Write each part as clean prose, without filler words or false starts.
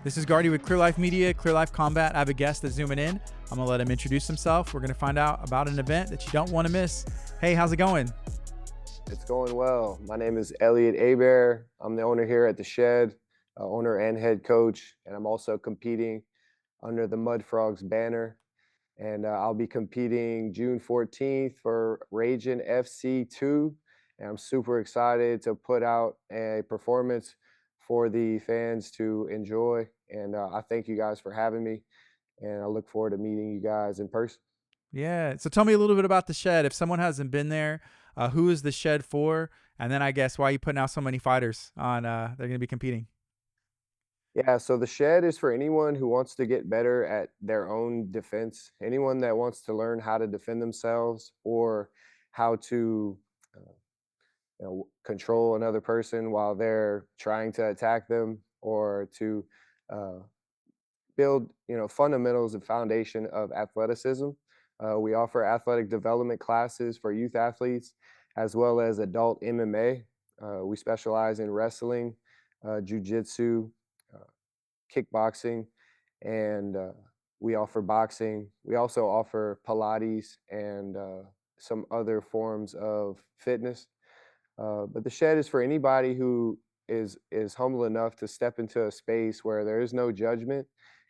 This is Gardy with Clear Life Media, Clear Life Combat. I have a guest that's zooming in. I'm going to let him introduce himself. We're going to find out about an event that you don't want to miss. Hey, how's it going? It's going well. My name is Elliot Hebert. I'm the owner here at the Shed, owner and head coach, and I'm also competing under the Mud Frogs banner. And I'll be competing June 14th for Ragin FC 2. And I'm super excited to put out a performance for the fans to enjoy. And I thank you guys for having me. And I look forward to meeting you guys in person. Yeah. So tell me a little bit about the Shed. If someone hasn't been there, who is the Shed for? And then I guess why are you putting out so many fighters on they're going to be competing? Yeah, so the shed is for anyone who wants to get better at their own defense, anyone that wants to learn how to defend themselves or how to control another person while they're trying to attack them or to uh, build fundamentals and foundation of athleticism. We offer athletic development classes for youth athletes as well as adult MMA. We specialize in wrestling, jujitsu, uh, kickboxing, and we offer boxing. We also offer Pilates and some other forms of fitness. But the shed is for anybody who is humble enough to step into a space where there is no judgment,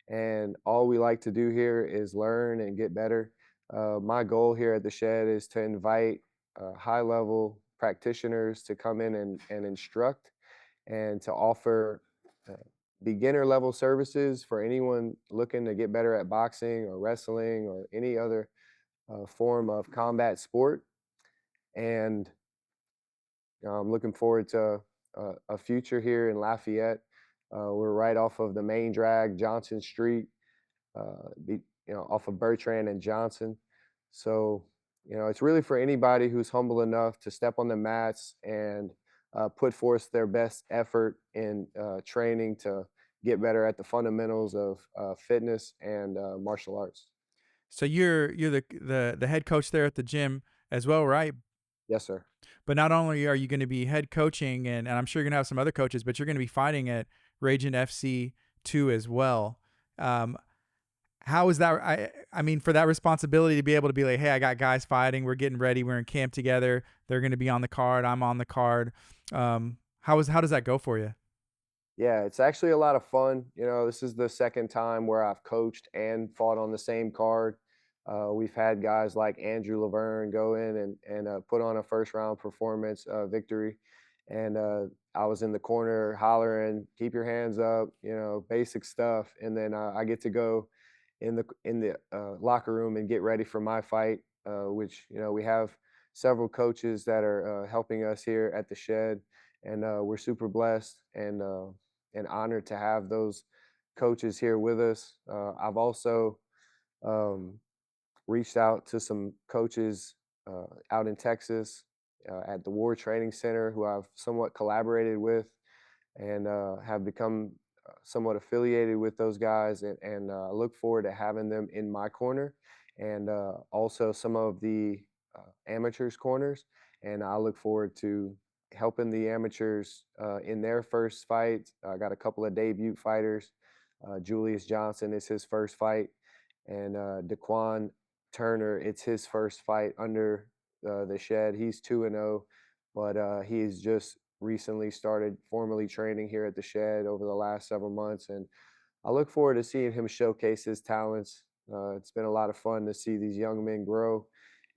and all we like to do here is learn and get better. My goal here at the shed is to invite high level practitioners to come in and instruct and to offer uh, beginner level services for anyone looking to get better at boxing or wrestling or any other form of combat sport. And I'm looking forward to a future here in Lafayette. We're right off of the main drag, Johnson Street, off of Bertrand and Johnson. So, it's really for anybody who's humble enough to step on the mats and put forth their best effort in training to get better at the fundamentals of fitness and martial arts. So you're the head coach there at the gym as well, right? Yes, sir. But not only are you going to be head coaching, and I'm sure you're going to have some other coaches, but you're going to be fighting at Ragin FC 2 as well. Um, how is that? I mean, for that responsibility to be able to be like, hey, I got guys fighting. We're getting ready. We're in camp together. They're going to be on the card. I'm on the card. How does that go for you? Yeah, it's actually a lot of fun. This is the second time where I've coached and fought on the same card. We've had guys like Andrew Laverne go in and put on a first round performance victory, and I was in the corner hollering, "Keep your hands up," basic stuff. And then I get to go in the locker room and get ready for my fight, which we have several coaches that are helping us here at the shed, and we're super blessed and honored to have those coaches here with us. I've also um, reached out to some coaches out in Texas at the War Training Center who I've somewhat collaborated with and have become somewhat affiliated with those guys, and look forward to having them in my corner and also some of the amateurs corners. And I look forward to helping the amateurs in their first fight. I got a couple of debut fighters. Julius Johnson is his first fight, and Daquan Turner, it's his first fight under the shed. He's 2-0, but he's just recently started formally training here at the shed over the last several months, and I look forward to seeing him showcase his talents. It's been a lot of fun to see these young men grow,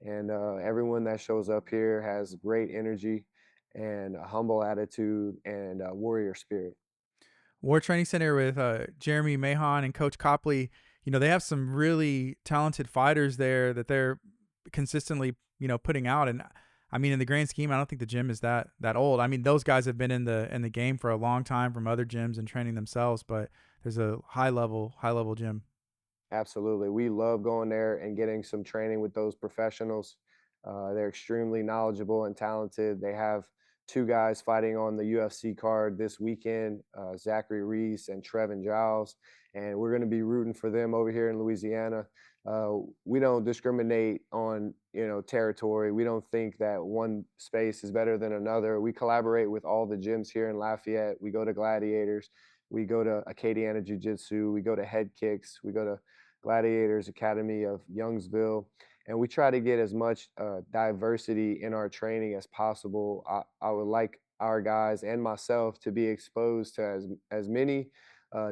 and everyone that shows up here has great energy and a humble attitude and a warrior spirit. War Training Center with Jeremy Mahon and Coach Copley. They have some really talented fighters there that they're consistently, putting out. And I mean, in the grand scheme, I don't think the gym is that old. I mean, those guys have been in the game for a long time from other gyms and training themselves. But there's a high level gym. Absolutely. We love going there and getting some training with those professionals. They're extremely knowledgeable and talented. They have two guys fighting on the UFC card this weekend, Zachary Reese and Trevin Giles, and we're going to be rooting for them over here in Louisiana. We don't discriminate on territory. We don't think that one space is better than another. We collaborate with all the gyms here in Lafayette. We go to Gladiators. We go to Acadiana Jiu Jitsu. We go to Head Kicks. We go to Gladiators Academy of Youngsville, and we try to get as much diversity in our training as possible. I would like our guys and myself to be exposed to as many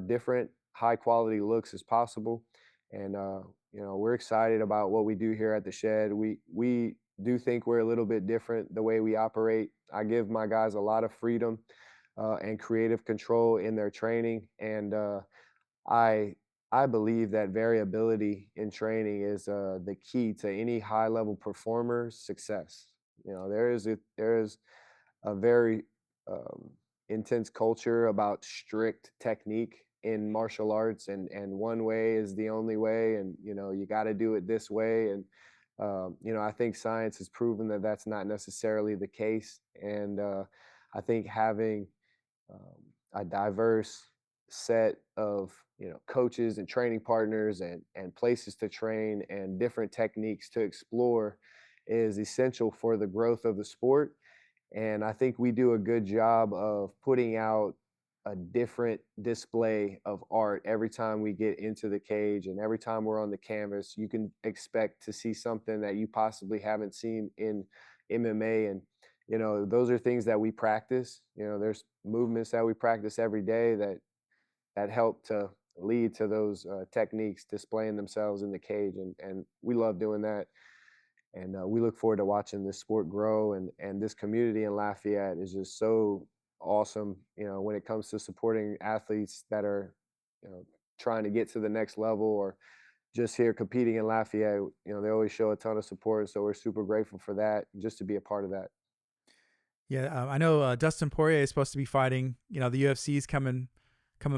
different high quality looks as possible. And we're excited about what we do here at the shed. We do think we're a little bit different the way we operate. I give my guys a lot of freedom and creative control in their training, and I I believe that variability in training is the key to any high level performer's success. There is a very um, intense culture about strict technique in martial arts, and one way is the only way, and you got to do it this way. And I think science has proven that that's not necessarily the case. And I think having um, a diverse set of coaches and training partners and places to train and different techniques to explore is essential for the growth of the sport. And I think we do a good job of putting out a different display of art every time we get into the cage, and every time we're on the canvas you can expect to see something that you possibly haven't seen in MMA. And those are things that we practice. There's movements that we practice every day that help to lead to those techniques displaying themselves in the cage, and we love doing that. And we look forward to watching this sport grow, and this community in Lafayette is just so awesome. When it comes to supporting athletes that are, you know, trying to get to the next level or just here competing in Lafayette. They always show a ton of support, so we're super grateful for that, just to be a part of that. Yeah, I know Dustin Poirier is supposed to be fighting. The UFC's coming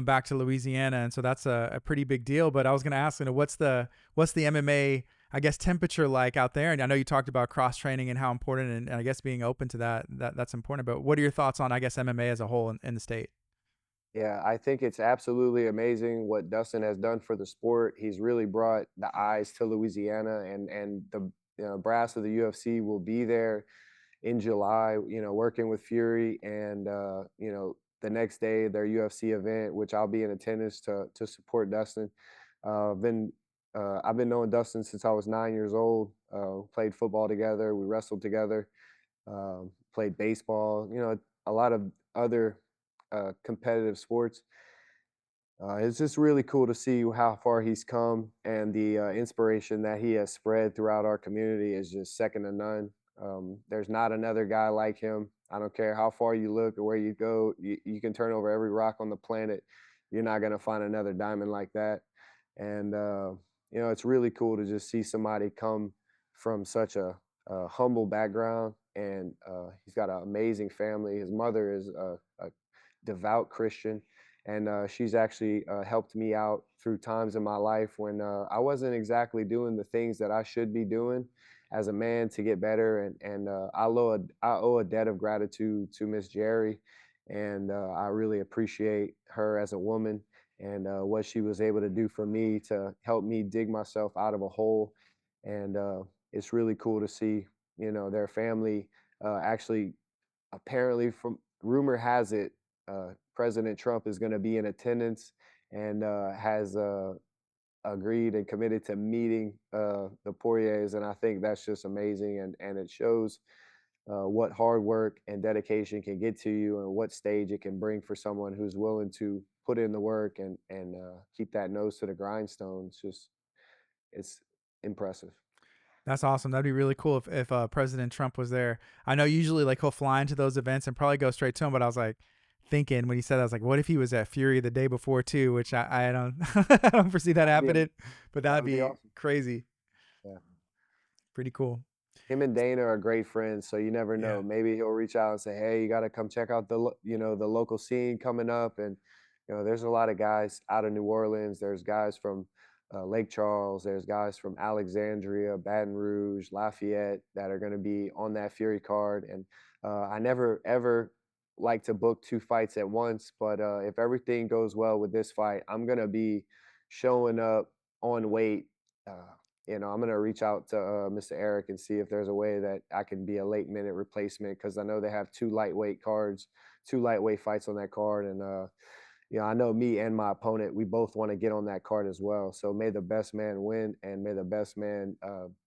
back to Louisiana, and so that's a pretty big deal. But I was going to ask, what's the MMA, I guess, temperature like out there? And I know you talked about cross training and how important, and I guess being open to that's important. But what are your thoughts on, I guess, MMA as a whole in the state? Yeah, I think it's absolutely amazing what Dustin has done for the sport. He's really brought the eyes to Louisiana, and the brass of the UFC will be there in July, working with Fury, and the next day their UFC event, which I'll be in attendance to support Dustin. Been I've been knowing Dustin since I was 9 years old. Played football together, we wrestled together, played baseball. A lot of other competitive sports. It's just really cool to see how far he's come, and the inspiration that he has spread throughout our community is just second to none. There's not another guy like him. I don't care how far you look or where you go. You can turn over every rock on the planet. You're not going to find another diamond like that. And, it's really cool to just see somebody come from such a humble background. And he's got an amazing family. His mother is a devout Christian, and she's actually helped me out through times in my life when I wasn't exactly doing the things that I should be doing as a man to get better. And I owe a debt of gratitude to Miss Jerry, and I really appreciate her as a woman, and what she was able to do for me to help me dig myself out of a hole. And it's really cool to see, their family actually, apparently, from rumor has it, President Trump is going to be in attendance, and has agreed and committed to meeting the Poiriers. And I think that's just amazing, and it shows what hard work and dedication can get to you, and what stage it can bring for someone who's willing to put in the work and keep that nose to the grindstone. It's impressive. That's awesome. That'd be really cool if President Trump was there. I know usually like he'll fly into those events and probably go straight to him, but I was like thinking when he said that, I was like, what if he was at Fury the day before too? Which I don't I don't foresee that That'd be happening, but that that'd would be be awesome. crazy. Yeah. Pretty cool. Him and Dana are great friends, so you never Yeah. know. Maybe he'll reach out and say, "Hey, you got to come check out the local scene coming up." And there's a lot of guys out of New Orleans. There's guys from Lake Charles. There's guys from Alexandria, Baton Rouge, Lafayette that are going to be on that Fury card. And I never ever like to book two fights at once, but if everything goes well with this fight, I'm going to be showing up on weight. Uh, I'm gonna reach out to Mr. Eric and see if there's a way that I can be a late minute replacement, because I know they have two lightweight fights on that card, and I know me and my opponent, we both want to get on that card as well. So may the best man win, and may the best man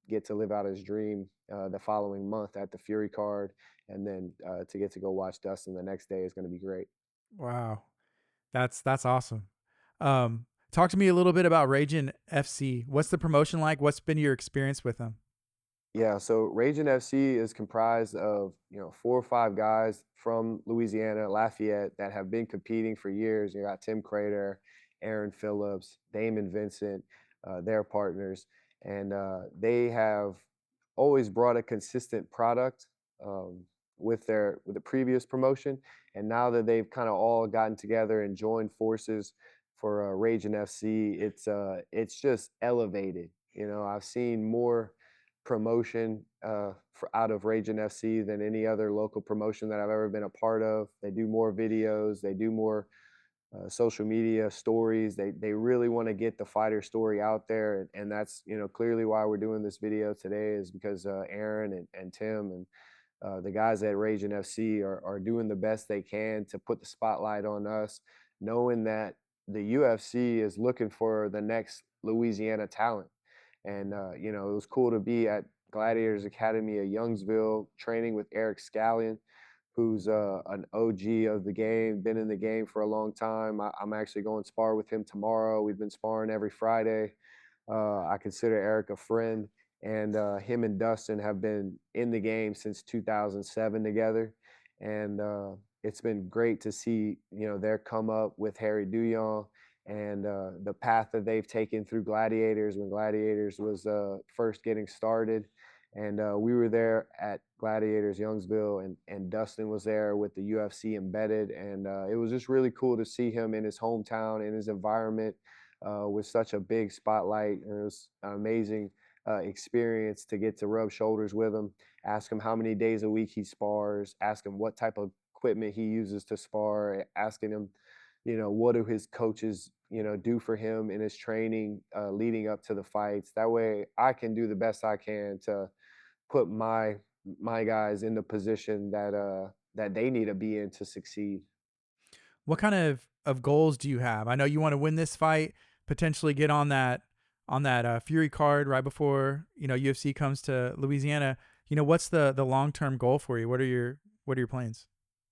get to live out his dream the following month at the Fury card, and then to get to go watch Dustin the next day is going to be great. Wow, that's awesome. Talk to me a little bit about Ragin FC. What's the promotion like? What's been your experience with them? Yeah, so Ragin FC is comprised of, 4 or 5 guys from Louisiana, Lafayette, that have been competing for years. You got Tim Crater, Aaron Phillips, Damon Vincent, their partners, and they have always brought a consistent product um, with the previous promotion. And now that they've kind of all gotten together and joined forces for Ragin FC, it's just elevated. I've seen more promotion out of Ragin FC than any other local promotion that I've ever been a part of. They do more videos, they do more social media stories. They really want to get the fighter story out there, and that's clearly why we're doing this video today is because Aaron and Tim and the guys at Ragin FC are doing the best they can to put the spotlight on us, knowing that the UFC is looking for the next Louisiana talent. And it was cool to be at Gladiators Academy of Youngsville training with Eric Scallion, who's an OG of the game, been in the game for a long time. I'm actually going to spar with him tomorrow. We've been sparring every Friday. I consider Eric a friend, and him and Dustin have been in the game since 2007 together, and it's been great to see their come up with Harry Duyon and the path that they've taken through Gladiators when Gladiators was first getting started. And we were there at Gladiators Youngsville, and Dustin was there with the UFC embedded, and it was just really cool to see him in his hometown, in his environment, with such a big spotlight. And it was an amazing experience to get to rub shoulders with him, ask him how many days a week he spars, ask him what type of equipment he uses to spar, asking him, what do his coaches, do for him in his training leading up to the fights. That way, I can do the best I can to put my guys in the position that they need to be in to succeed. What kind of goals do you have? I know you want to win this fight, potentially get on that Fury card right before UFC comes to Louisiana. What's the long term goal for you? What are your plans?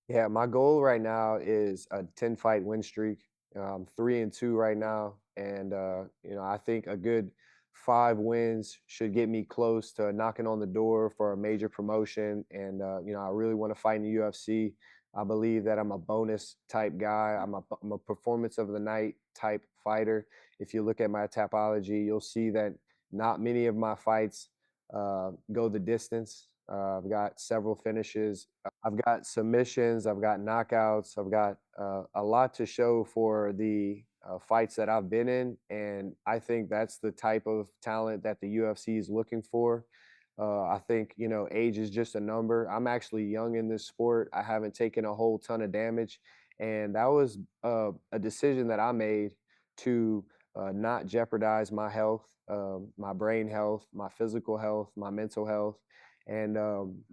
Yeah, my goal right now is a 10 fight win streak. 3-2 right now, and I think a good 5 wins should get me close to knocking on the door for a major promotion. And I really want to fight in the UFC. I believe that I'm a bonus type guy. I'm a performance of the night type fighter. If you look at my topology, you'll see that not many of my fights go the distance. I've got several finishes. I've got submissions. I've got knockouts. I've got a lot to show for the fights that I've been in, and I think that's the type of talent that the UFC is looking for. I think age is just a number. I'm actually young in this sport. I haven't taken a whole ton of damage, and that was a decision that I made to not jeopardize my health, my brain health, my physical health, my mental health, and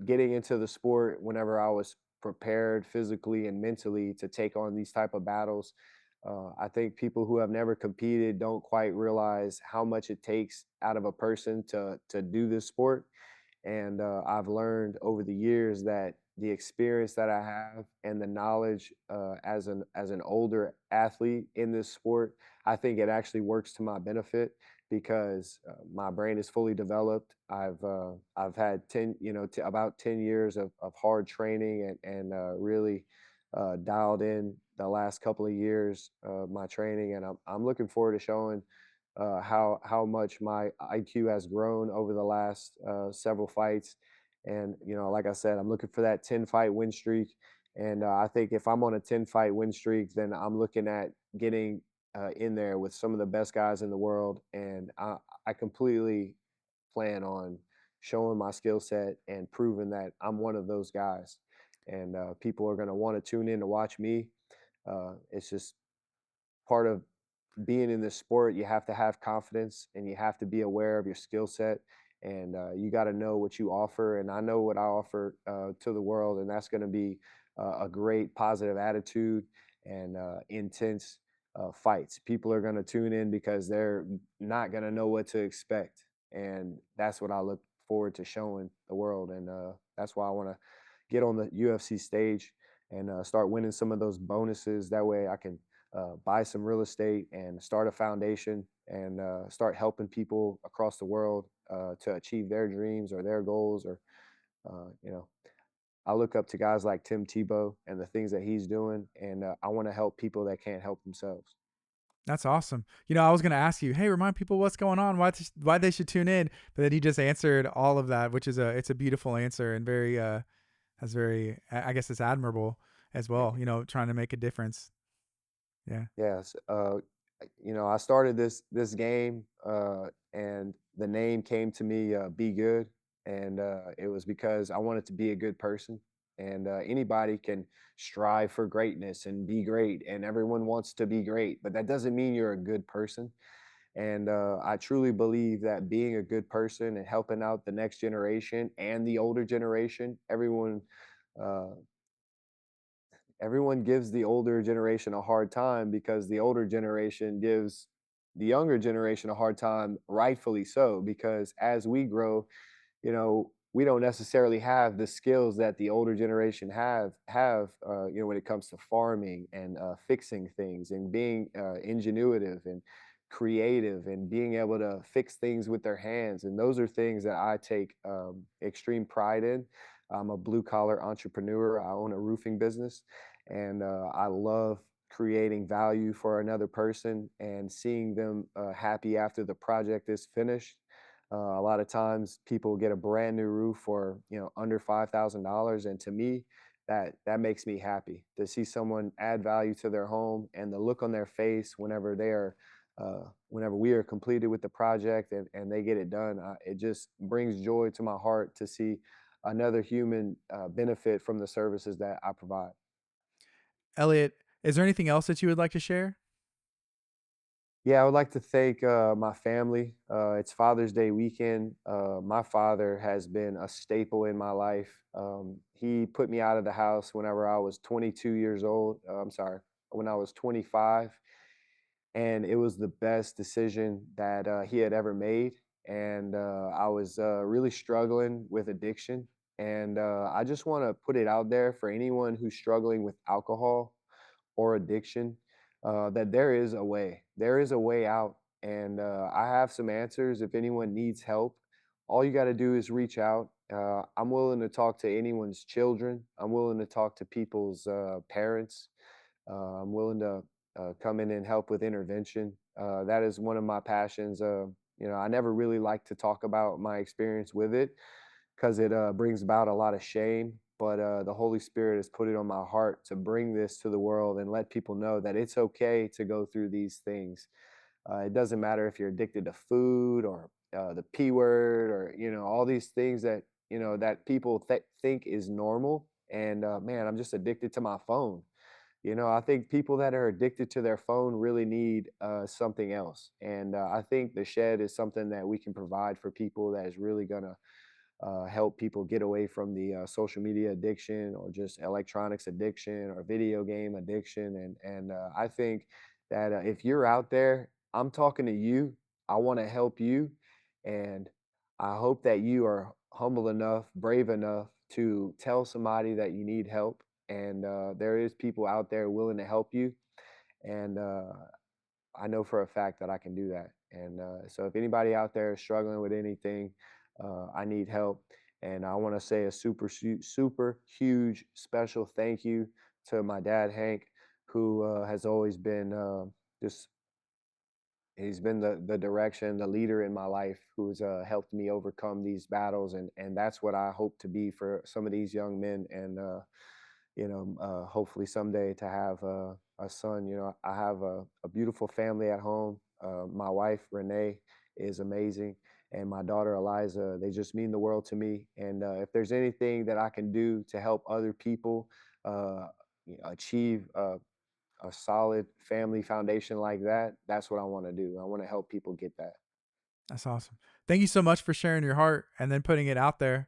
getting into the sport whenever I was prepared physically and mentally to take on these type of battles. I think people who have never competed don't quite realize how much it takes out of a person to do this sport. And I've learned over the years that the experience that I have and the knowledge as an older athlete in this sport, I think it actually works to my benefit because my brain is fully developed. I've had about 10 years of hard training and really dialed in the last couple of years of my training, and I'm looking forward to showing how much my IQ has grown over the last several fights. And like I said, I'm looking for that 10 fight win streak. And I think if I'm on a 10 fight win streak, then I'm looking at getting in there with some of the best guys in the world. And I completely plan on showing my skill set and proving that I'm one of those guys. And people are going to want to tune in to watch me. It's just part of being in this sport. You have to have confidence and you have to be aware of your skill set, and you got to know what you offer. And I know what I offer to the world, and that's going to be a great positive attitude and intense fights. People are going to tune in because they're not going to know what to expect, and that's what I look forward to showing the world. And that's why I want to get on the UFC stage and start winning some of those bonuses. That way, I can buy some real estate and start a foundation and start helping people across the world to achieve their dreams or their goals. Or you know, I look up to guys like Tim Tebow and the things that he's doing, and I want to help people that can't help themselves. That's awesome. I was gonna ask you, hey, remind people what's going on, why they should tune in, but then you just answered all of that, which is it's a beautiful answer and very that's very I guess it's admirable as well. Thank you. Trying to make a difference. Yeah, Yes, I started this game, and the name came to me, "Be Good," and it was because I wanted to be a good person. And anybody can strive for greatness and be great, and everyone wants to be great, but that doesn't mean you're a good person. And I truly believe that being a good person and helping out the next generation and the older generation, uh, everyone gives the older generation a hard time because the older generation gives the younger generation a hard time, rightfully so, because as we grow, we don't necessarily have the skills that the older generation have when it comes to farming and fixing things and being ingenuitive and creative and being able to fix things with their hands. And those are things that I take extreme pride in. I'm a blue collar entrepreneur. I own a roofing business, and I love creating value for another person and seeing them happy after the project is finished. A lot of times people get a brand new roof for, under $5,000. And to me, that makes me happy to see someone add value to their home, and the look on their face whenever we are completed with the project and they get it done. It just brings joy to my heart to see another human benefit from the services that I provide. Elliot, is there anything else that you would like to share? Yeah, I would like to thank my family. It's Father's Day weekend. My father has been a staple in my life. He put me out of the house whenever I was 22 years old. I'm sorry, when I was 25. And it was the best decision that he had ever made. And I was really struggling with addiction. And I just want to put it out there for anyone who's struggling with alcohol or addiction, that there is a way. There is a way out. And I have some answers if anyone needs help. All you got to do is reach out. I'm willing to talk to anyone's children. I'm willing to talk to people's parents. I'm willing to come in and help with intervention. That is one of my passions. I never really like to talk about my experience with it because it brings about a lot of shame. But the Holy Spirit has put it on my heart to bring this to the world and let people know that it's okay to go through these things. It doesn't matter if you're addicted to food or the P word or all these things that that people think is normal. And man, I'm just addicted to my phone. I think people that are addicted to their phone really need something else. And I think the shed is something that we can provide for people that is really going to help people get away from the social media addiction or just electronics addiction or video game addiction. And I think that if you're out there, I'm talking to you. I want to help you, and I hope that you are humble enough, brave enough to tell somebody that you need help. And there is people out there willing to help you. And I know for a fact that I can do that. And so if anybody out there is struggling with anything, I need help. And I want to say a super huge special thank you to my dad, Hank, who has always been just, he's been the direction, the leader in my life, who's helped me overcome these battles. And that's what I hope to be for some of these young men. And hopefully someday to have a son. I have a beautiful family at home. My wife, Renee, is amazing. And my daughter, Eliza, they just mean the world to me. And if there's anything that I can do to help other people uh, achieve a solid family foundation like that, that's what I want to do. I want to help people get that. That's awesome. Thank you so much for sharing your heart and then putting it out there.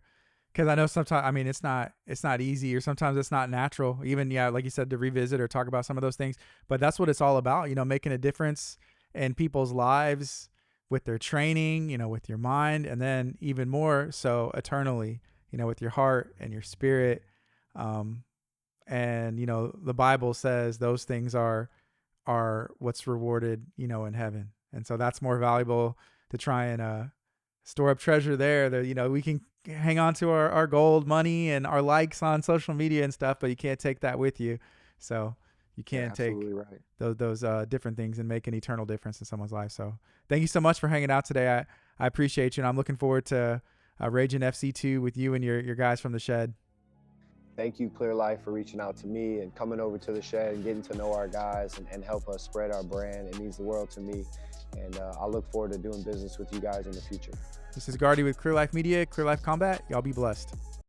Because I know sometimes, I mean, it's not easy, or sometimes it's not natural. Even, yeah, like you said, to revisit or talk about some of those things. But that's what it's all about, making a difference in people's lives with their training, with your mind, and then even more so eternally, with your heart and your spirit. Um, and the Bible says those things are what's rewarded, in heaven. And so that's more valuable to try and store up treasure there. That we can hang on to our gold, money, and our likes on social media and stuff, but you can't take that with you. So you You're can take absolutely right. those different things and make an eternal difference in someone's life. So thank you so much for hanging out today. I appreciate you, and I'm looking forward to Ragin FC 2 with you and your guys from the shed. Thank you, Clear Life, for reaching out to me and coming over to the shed and getting to know our guys and help us spread our brand. It means the world to me. And I look forward to doing business with you guys in the future. This is Gardy with Clear Life Media, Clear Life Combat. Y'all be blessed.